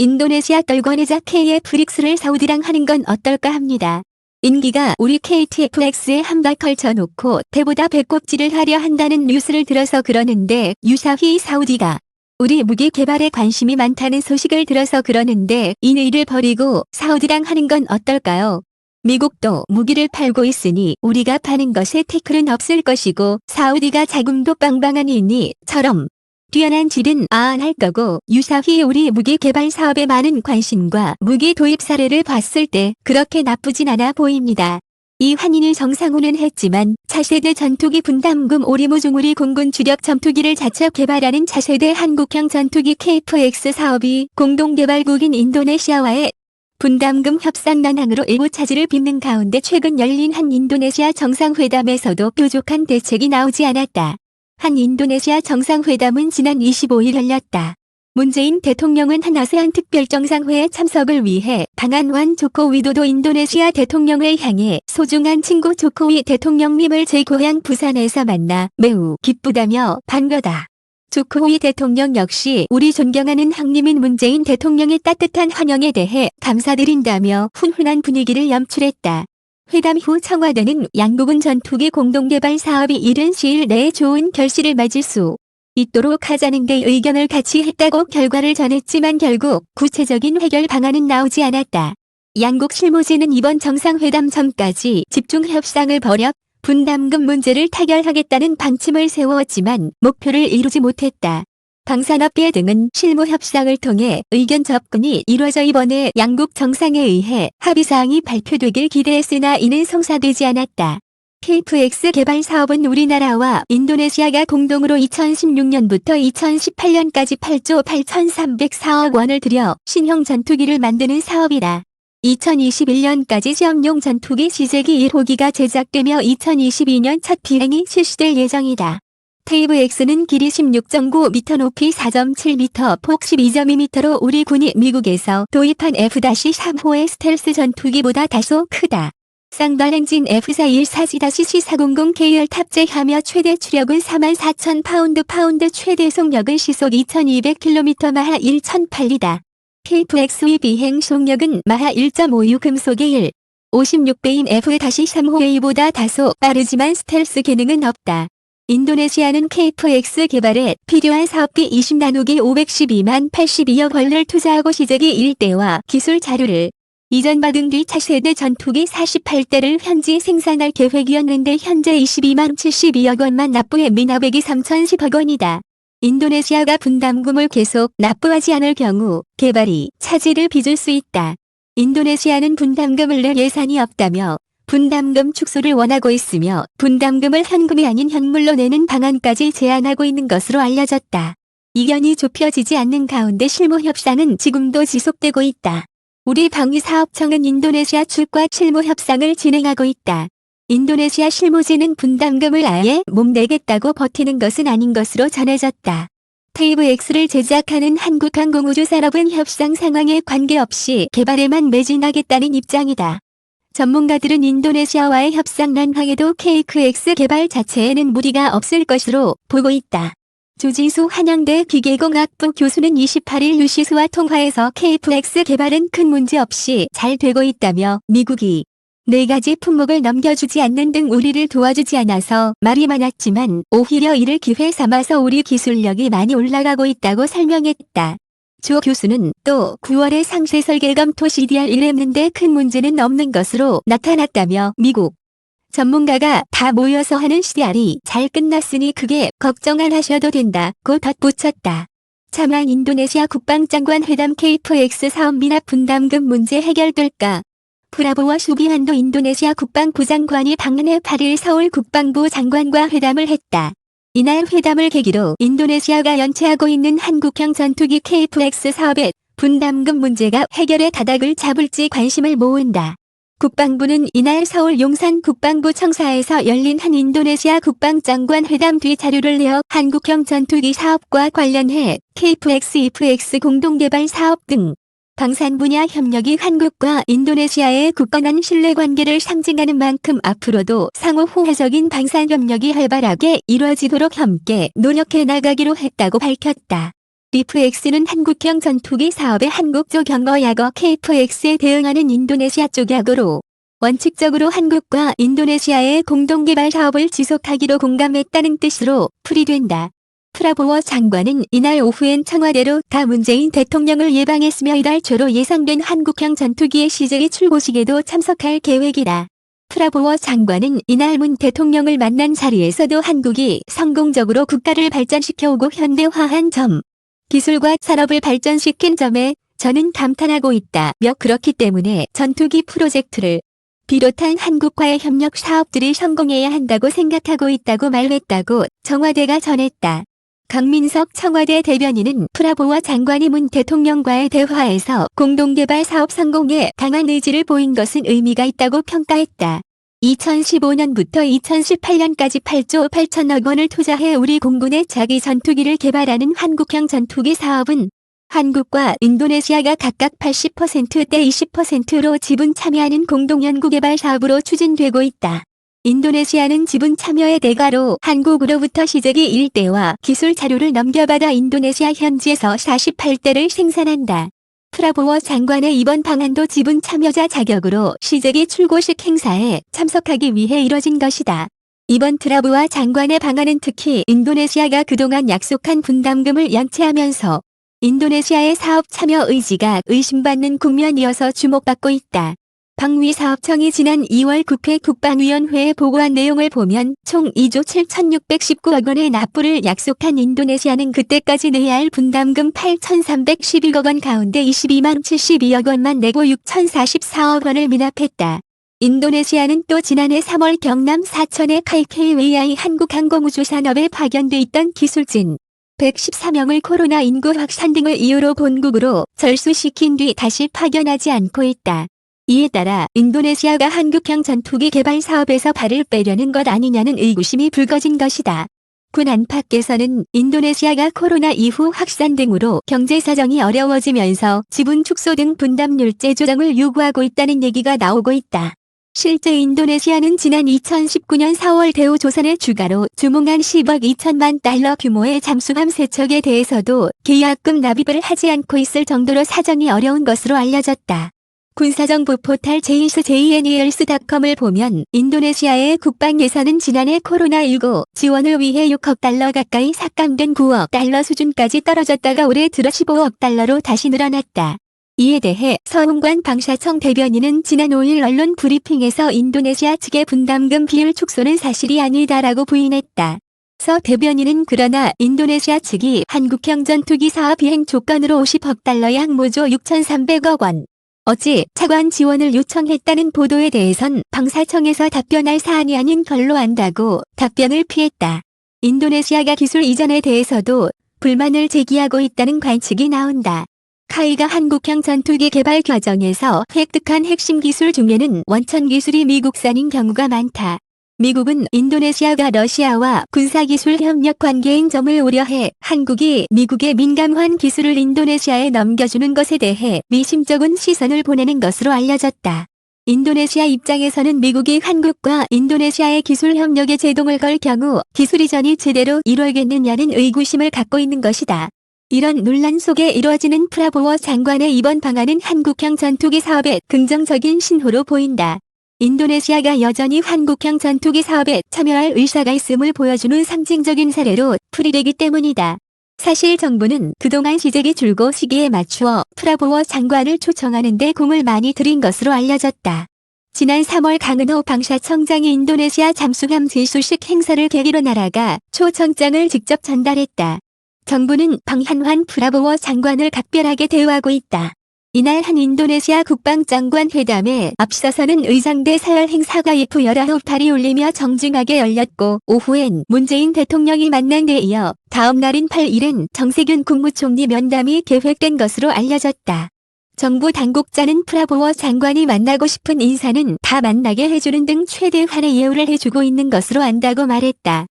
인도네시아 떨궈내자 KF6를 사우디랑 하는 건 어떨까 합니다. 인기가 우리 KTFX에 한 발 걸쳐놓고 대보다 배꼽질을 하려 한다는 뉴스를 들어서 그러는데 유사히 사우디가 우리 무기 개발에 관심이 많다는 소식을 들어서 그러는데 이 일을 버리고 사우디랑 하는 건 어떨까요? 미국도 무기를 팔고 있으니 우리가 파는 것에 태클은 없을 것이고 사우디가 자금도 빵빵하니 처럼 뛰어난 질은 안 할 거고 유사히 우리 무기 개발 사업에 많은 관심과 무기 도입 사례를 봤을 때 그렇게 나쁘진 않아 보입니다. 이 환인을 정상훈은 했지만 차세대 전투기 분담금 오리무중우리 공군 주력 전투기를 자체 개발하는 차세대 한국형 전투기 KF-X 사업이 공동개발국인 인도네시아와의 분담금 협상 난항으로 일부 차질을 빚는 가운데 최근 열린 한 인도네시아 정상회담에서도 뾰족한 대책이 나오지 않았다. 한 인도네시아 정상회담은 지난 25일 열렸다. 문재인 대통령은 한 아세안 특별정상회에 참석을 위해 방한완 조코 위도도 인도네시아 대통령을 향해 소중한 친구 조코위 대통령님을 제 고향 부산에서 만나 매우 기쁘다며 반가다. 조코위 대통령 역시 우리 존경하는 형님인 문재인 대통령의 따뜻한 환영에 대해 감사드린다며 훈훈한 분위기를 연출했다. 회담 후 청와대는 양국은 전투기 공동개발 사업이 이른 시일 내에 좋은 결실을 맺을 수 있도록 하자는 데 의견을 같이 했다고 결과를 전했지만 결국 구체적인 해결 방안은 나오지 않았다. 양국 실무진은 이번 정상회담 전까지 집중 협상을 벌여 분담금 문제를 타결하겠다는 방침을 세웠지만 목표를 이루지 못했다. 방산업계 등은 실무 협상을 통해 의견 접근이 이루어져 이번에 양국 정상에 의해 합의사항이 발표되길 기대했으나 이는 성사되지 않았다. KF-X 개발 사업은 우리나라와 인도네시아가 공동으로 2016년부터 2018년까지 8조 8,304억 원을 들여 신형 전투기를 만드는 사업이다. 2021년까지 시험용 전투기 시제기 1호기가 제작되며 2022년 첫 비행이 실시될 예정이다. KF-X는 길이 16.9m, 높이 4.7m, 폭 12.2m로 우리 군이 미국에서 도입한 F-3호의 스텔스 전투기보다 다소 크다. 쌍발 엔진 F414G-C400K를 탑재하며 최대 추력은 44,000파운드, 최대 속력은 시속 2200km 마하 1008이다. KF-X의 비행 속력은 마하 1.56 금속의 56배인 F-3호A보다 다소 빠르지만 스텔스 기능은 없다. 인도네시아는 KF-X 개발에 필요한 사업비 20나누기 512만 82억 원을 투자하고 시제기 1대와 기술 자료를 이전받은 뒤 차세대 전투기 48대를 현지 생산할 계획이었는데 현재 22만 72억 원만 납부해 미납액이 3,010억 원이다. 인도네시아가 분담금을 계속 납부하지 않을 경우 개발이 차질을 빚을 수 있다. 인도네시아는 분담금을 낼 예산이 없다며 분담금 축소를 원하고 있으며 분담금을 현금이 아닌 현물로 내는 방안까지 제안하고 있는 것으로 알려졌다. 이견이 좁혀지지 않는 가운데 실무 협상은 지금도 지속되고 있다. 우리 방위사업청은 인도네시아 측과 실무 협상을 진행하고 있다. 인도네시아 실무진은 분담금을 아예 못 내겠다고 버티는 것은 아닌 것으로 전해졌다. KF-X를 제작하는 한국항공우주산업은 협상 상황에 관계없이 개발에만 매진하겠다는 입장이다. 전문가들은 인도네시아와의 협상 난항에도 KF-X 개발 자체에는 무리가 없을 것으로 보고 있다. 조지수 한양대 기계공학부 교수는 28일 뉴시스와 통화에서 KF-X 개발은 큰 문제 없이 잘 되고 있다며 미국이 4가지 품목을 넘겨주지 않는 등 우리를 도와주지 않아서 말이 많았지만 오히려 이를 기회 삼아서 우리 기술력이 많이 올라가고 있다고 설명했다. 조 교수는 또 9월에 상세 설계 검토 CDR을 했는데 큰 문제는 없는 것으로 나타났다며 미국 전문가가 다 모여서 하는 CDR이 잘 끝났으니 크게 걱정 안 하셔도 된다고 덧붙였다. 차만 인도네시아 국방장관 회담 KF-X 사업 미납 분담금 문제 해결될까? 프라보워 수비한도 인도네시아 국방부 장관이 방한해 8일 서울 국방부 장관과 회담을 했다. 이날 회담을 계기로 인도네시아가 연체하고 있는 한국형 전투기 KF-X 사업의 분담금 문제가 해결의 가닥을 잡을지 관심을 모은다. 국방부는 이날 서울 용산 국방부 청사에서 열린 한 인도네시아 국방장관 회담 뒤 자료를 내어 한국형 전투기 사업과 관련해 KF-X, F-X 공동개발 사업 등 방산 분야 협력이 한국과 인도네시아의 굳건한 신뢰관계를 상징하는 만큼 앞으로도 상호 호혜적인 방산 협력이 활발하게 이루어지도록 함께 노력해 나가기로 했다고 밝혔다. 리프X는 한국형 전투기 사업의 한국조 경어약어 KF-X에 대응하는 인도네시아 쪽 약어로 원칙적으로 한국과 인도네시아의 공동개발 사업을 지속하기로 공감했다는 뜻으로 풀이된다. 프라보워 장관은 이날 오후엔 청와대로 가 문재인 대통령을 예방했으며 이달 초로 예상된 한국형 전투기의 시제기 출고식에도 참석할 계획이다. 프라보워 장관은 이날 문 대통령을 만난 자리에서도 한국이 성공적으로 국가를 발전시켜오고 현대화한 점, 기술과 산업을 발전시킨 점에 저는 감탄하고 있다며 그렇기 때문에 전투기 프로젝트를 비롯한 한국과의 협력 사업들이 성공해야 한다고 생각하고 있다고 말했다고 청와대가 전했다. 강민석 청와대 대변인은 프라보워 장관이 문 대통령과의 대화에서 공동개발 사업 성공에 강한 의지를 보인 것은 의미가 있다고 평가했다. 2015년부터 2018년까지 8조 8천억 원을 투자해 우리 공군의 자기 전투기를 개발하는 한국형 전투기 사업은 한국과 인도네시아가 각각 80%대 20%로 지분 참여하는 공동연구개발 사업으로 추진되고 있다. 인도네시아는 지분 참여의 대가로 한국으로부터 시제기 1대와 기술 자료를 넘겨받아 인도네시아 현지에서 48대를 생산한다. 프라보워 장관의 이번 방안도 지분 참여자 자격으로 시제기 출고식 행사에 참석하기 위해 이뤄진 것이다. 이번 프라보워 장관의 방안은 특히 인도네시아가 그동안 약속한 분담금을 연체하면서 인도네시아의 사업 참여 의지가 의심받는 국면이어서 주목받고 있다. 방위사업청이 지난 2월 국회 국방위원회에 보고한 내용을 보면 총 2조 7,619억 원의 납부를 약속한 인도네시아는 그때까지 내야 할 분담금 8,311억 원 가운데 22만 72억 원만 내고 6,044억 원을 미납했다. 인도네시아는 또 지난해 3월 경남 사천의 KKWI 한국항공우주산업에 파견돼 있던 기술진 114명을 코로나 인구 확산 등을 이유로 본국으로 절수시킨 뒤 다시 파견하지 않고 있다. 이에 따라 인도네시아가 한국형 전투기 개발 사업에서 발을 빼려는 것 아니냐는 의구심이 불거진 것이다. 군 안팎에서는 인도네시아가 코로나 이후 확산 등으로 경제 사정이 어려워지면서 지분 축소 등 분담률제 조정을 요구하고 있다는 얘기가 나오고 있다. 실제 인도네시아는 지난 2019년 4월 대우조선의 주가로 주몽한 10억 2천만 달러 규모의 잠수함 세척에 대해서도 계약금 납입을 하지 않고 있을 정도로 사정이 어려운 것으로 알려졌다. 군사정보 포탈 JNEALS.com을 보면 인도네시아의 국방 예산은 지난해 코로나19 지원을 위해 6억 달러 가까이 삭감된 9억 달러 수준까지 떨어졌다가 올해 들어 15억 달러로 다시 늘어났다. 이에 대해 서훈관 방사청 대변인은 지난 5일 언론 브리핑에서 인도네시아 측의 분담금 비율 축소는 사실이 아니다라고 부인했다. 서 대변인은 그러나 인도네시아 측이 한국형 전투기 사업 비행 조건으로 50억 달러의 항모조 6,300억 원, 어치 차관 지원을 요청했다는 보도에 대해선 방사청에서 답변할 사안이 아닌 걸로 안다고 답변을 피했다. 인도네시아가 기술 이전에 대해서도 불만을 제기하고 있다는 관측이 나온다. 카이가 한국형 전투기 개발 과정에서 획득한 핵심 기술 중에는 원천 기술이 미국산인 경우가 많다. 미국은 인도네시아가 러시아와 군사기술 협력 관계인 점을 우려해 한국이 미국의 민감한 기술을 인도네시아에 넘겨주는 것에 대해 미심쩍은 시선을 보내는 것으로 알려졌다. 인도네시아 입장에서는 미국이 한국과 인도네시아의 기술 협력에 제동을 걸 경우 기술 이전이 제대로 이루어지겠느냐는 의구심을 갖고 있는 것이다. 이런 논란 속에 이루어지는 프라보워 장관의 이번 방안은 한국형 전투기 사업에 긍정적인 신호로 보인다. 인도네시아가 여전히 한국형 전투기 사업에 참여할 의사가 있음을 보여주는 상징적인 사례로 풀이되기 때문이다. 사실 정부는 그동안 시제기 출고 시기에 맞추어 프라보워 장관을 초청하는 데 공을 많이 들인 것으로 알려졌다. 지난 3월 강은호 방사청장이 인도네시아 잠수함 제수식 행사를 계기로 나라가 초청장을 직접 전달했다. 정부는 방한환 프라보워 장관을 각별하게 대우하고 있다. 이날 한 인도네시아 국방장관 회담에 앞서서는 의장대 서열 행사가 예프 19발이 울리며 정중하게 열렸고 오후엔 문재인 대통령이 만난 데 이어 다음 날인 8일엔 정세균 국무총리 면담이 계획된 것으로 알려졌다. 정부 당국자는 프라보워 장관이 만나고 싶은 인사는 다 만나게 해주는 등 최대한의 예우를 해주고 있는 것으로 안다고 말했다.